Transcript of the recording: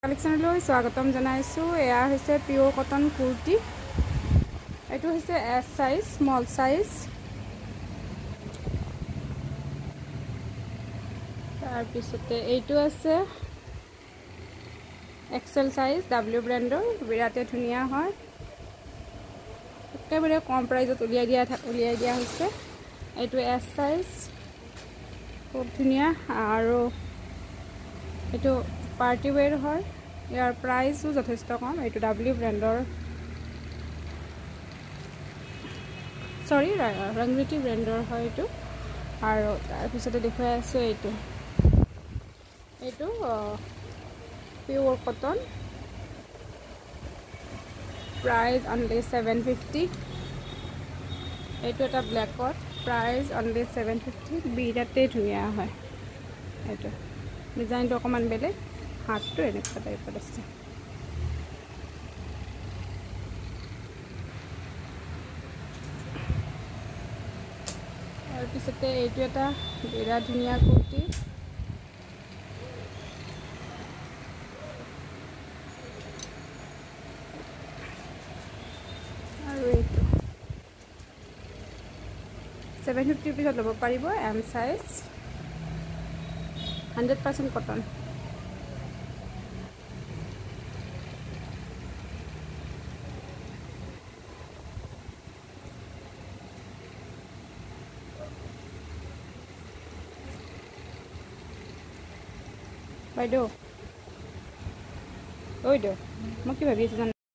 কালেকশ্যনলৈ স্বাগতম জনাইছোঁ। এয়া হৈছে পিয়'ৰ কটন কুৰ্তি। এইটো হৈছে এছ সাইজ, স্মল সাইজ। তাৰপিছতে এইটো আছে এক্সেল সাইজ, ডাব্লিউ ব্ৰেণ্ডৰ। বিৰাটেই ধুনীয়া হয়, একেবাৰে কম প্ৰাইজত উলিয়াই দিয়া হৈছে। এইটো এছ সাইজ, খুব ধুনীয়া। আৰু এইটো পাৰ্টি ৱেৰ হয়, ইয়াৰ প্ৰাইচো যথেষ্ট কম। এইটো ডাব্লিউ ব্ৰেণ্ডৰ, ৰংগীতি ব্ৰেণ্ডৰ হয় এইটো। আৰু তাৰপিছতে দেখুৱাই আছোঁ এইটো পিয়'ৰ কটন, প্ৰাইচ অনলি 750। এইটো এটা ব্লেকত, প্ৰাইচ অনলি 750। বিৰাটেই ধুনীয়া হয়। এইটো ডিজাইনটো অকণমান বেলেগ, হাতটো এনেকুৱা টাইপত আছে। তাৰপিছতে এইটো এটা বিৰাট ধুনীয়া কুৰ্তি। আৰু এইটো 750 ৰুপিজত ল'ব পাৰিব। M size, 100% cotton. বাইদেউ, মই কি ভাবি আছোঁ জানো?